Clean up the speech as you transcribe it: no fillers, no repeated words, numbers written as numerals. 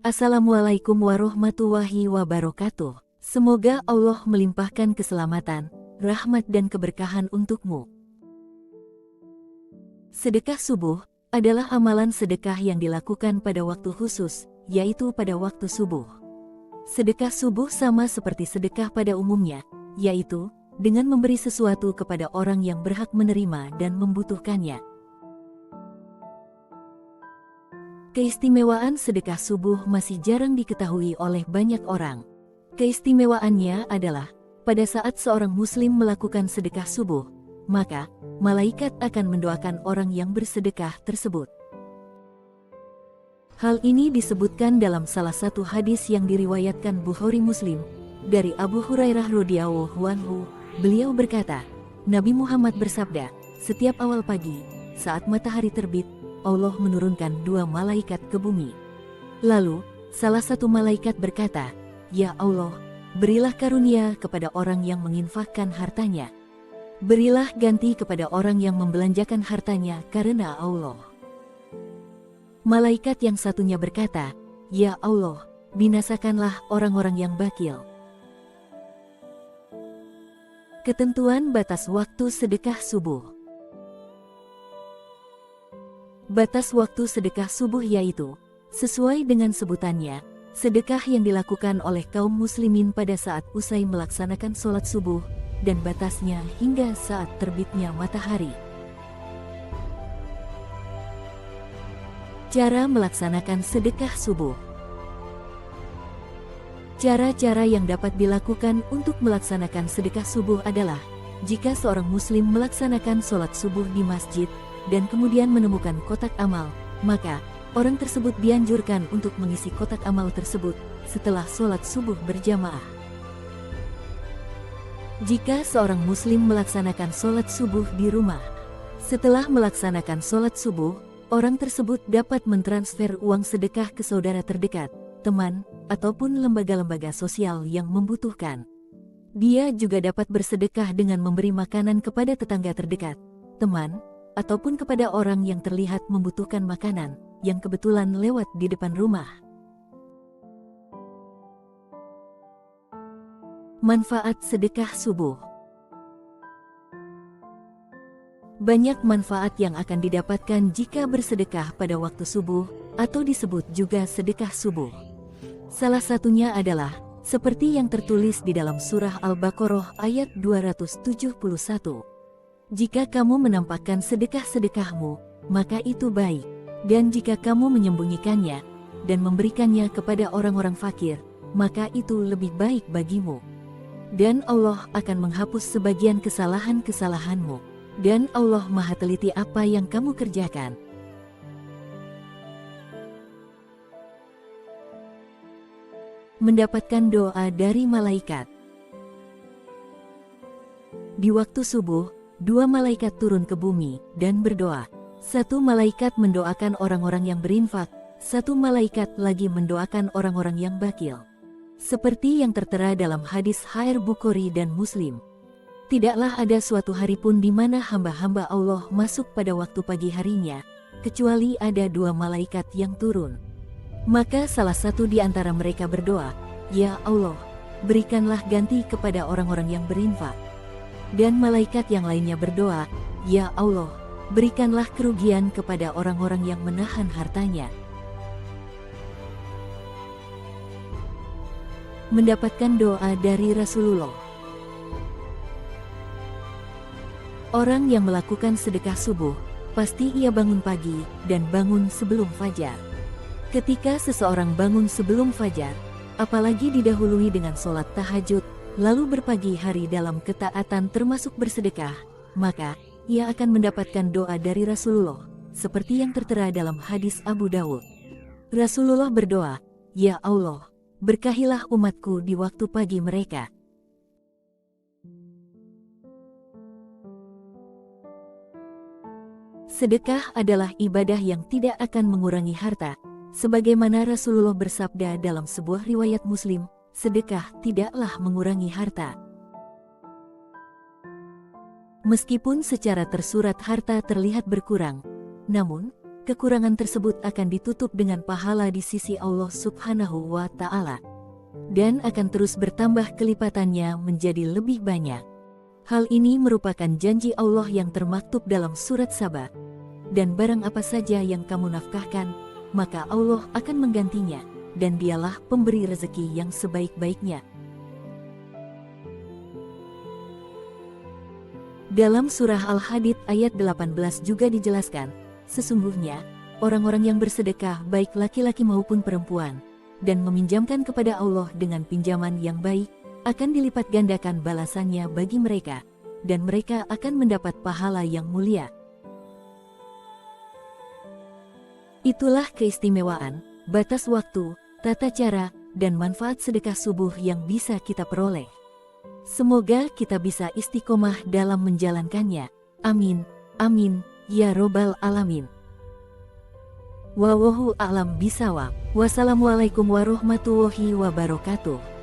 Assalamualaikum warahmatullahi wabarakatuh. Semoga Allah melimpahkan keselamatan, rahmat dan keberkahan untukmu. Sedekah subuh adalah amalan sedekah yang dilakukan pada waktu khusus, yaitu pada waktu subuh. Sedekah subuh sama seperti sedekah pada umumnya, yaitu dengan memberi sesuatu kepada orang yang berhak menerima dan membutuhkannya. Keistimewaan sedekah subuh masih jarang diketahui oleh banyak orang. Keistimewaannya adalah, pada saat seorang muslim melakukan sedekah subuh, maka malaikat akan mendoakan orang yang bersedekah tersebut. Hal ini disebutkan dalam salah satu hadis yang diriwayatkan Bukhari Muslim, dari Abu Hurairah radhiyallahu anhu. Beliau berkata, Nabi Muhammad bersabda, setiap awal pagi, saat matahari terbit, Allah menurunkan 2 malaikat ke bumi. Lalu, salah satu malaikat berkata, Ya Allah, berilah karunia kepada orang yang menginfakkan hartanya. Berilah ganti kepada orang yang membelanjakan hartanya karena Allah. Malaikat yang satunya berkata, Ya Allah, binasakanlah orang-orang yang bakil. Ketentuan batas waktu sedekah subuh. Batas waktu sedekah subuh yaitu, sesuai dengan sebutannya, sedekah yang dilakukan oleh kaum muslimin pada saat usai melaksanakan sholat subuh, dan batasnya hingga saat terbitnya matahari. Cara melaksanakan sedekah subuh. Cara-cara yang dapat dilakukan untuk melaksanakan sedekah subuh adalah, jika seorang muslim melaksanakan sholat subuh di masjid, dan kemudian menemukan kotak amal, maka orang tersebut dianjurkan untuk mengisi kotak amal tersebut setelah sholat subuh berjamaah. Jika seorang muslim melaksanakan sholat subuh di rumah, setelah melaksanakan sholat subuh, orang tersebut dapat mentransfer uang sedekah ke saudara terdekat, teman, ataupun lembaga-lembaga sosial yang membutuhkan. Dia juga dapat bersedekah dengan memberi makanan kepada tetangga terdekat, teman, ataupun kepada orang yang terlihat membutuhkan makanan, yang kebetulan lewat di depan rumah. Manfaat sedekah subuh. Banyak manfaat yang akan didapatkan jika bersedekah pada waktu subuh, atau disebut juga sedekah subuh. Salah satunya adalah, seperti yang tertulis di dalam surah Al-Baqarah ayat 271. Jika kamu menampakkan sedekah-sedekahmu, maka itu baik. Dan jika kamu menyembunyikannya, dan memberikannya kepada orang-orang fakir, maka itu lebih baik bagimu. Dan Allah akan menghapus sebagian kesalahan-kesalahanmu. Dan Allah Maha teliti apa yang kamu kerjakan. Mendapatkan doa dari malaikat. Di waktu subuh, 2 malaikat turun ke bumi dan berdoa. 1 malaikat mendoakan orang-orang yang berinfak, 1 malaikat lagi mendoakan orang-orang yang bakil. Seperti yang tertera dalam hadis Sahih Bukhari dan Muslim. Tidaklah ada suatu hari pun di mana hamba-hamba Allah masuk pada waktu pagi harinya, kecuali ada 2 malaikat yang turun. Maka salah satu di antara mereka berdoa, Ya Allah, berikanlah ganti kepada orang-orang yang berinfak. Dan malaikat yang lainnya berdoa, Ya Allah, berikanlah kerugian kepada orang-orang yang menahan hartanya. Mendapatkan doa dari Rasulullah. Orang yang melakukan sedekah subuh, pasti ia bangun pagi dan bangun sebelum fajar. Ketika seseorang bangun sebelum fajar, apalagi didahului dengan sholat tahajud, lalu berpagi hari dalam ketaatan termasuk bersedekah, maka ia akan mendapatkan doa dari Rasulullah, seperti yang tertera dalam hadis Abu Dawud. Rasulullah berdoa, Ya Allah, berkahilah umatku di waktu pagi mereka. Sedekah adalah ibadah yang tidak akan mengurangi harta, sebagaimana Rasulullah bersabda dalam sebuah riwayat Muslim, sedekah tidaklah mengurangi harta. Meskipun secara tersurat harta terlihat berkurang, namun kekurangan tersebut akan ditutup dengan pahala di sisi Allah Subhanahu wa Ta'ala, dan akan terus bertambah kelipatannya menjadi lebih banyak. Hal ini merupakan janji Allah yang termaktub dalam surat Saba. Dan barang apa saja yang kamu nafkahkan, maka Allah akan menggantinya, dan dialah pemberi rezeki yang sebaik-baiknya. Dalam surah Al-Hadid ayat 18 juga dijelaskan, sesungguhnya, orang-orang yang bersedekah baik laki-laki maupun perempuan, dan meminjamkan kepada Allah dengan pinjaman yang baik, akan dilipat gandakan balasannya bagi mereka, dan mereka akan mendapat pahala yang mulia. Itulah keistimewaan, batas waktu, tata cara, dan manfaat sedekah subuh yang bisa kita peroleh. Semoga kita bisa istiqomah dalam menjalankannya. Amin, amin, ya robbal alamin. Wallahu a'lam bishawab. Wassalamualaikum warahmatullahi wabarakatuh.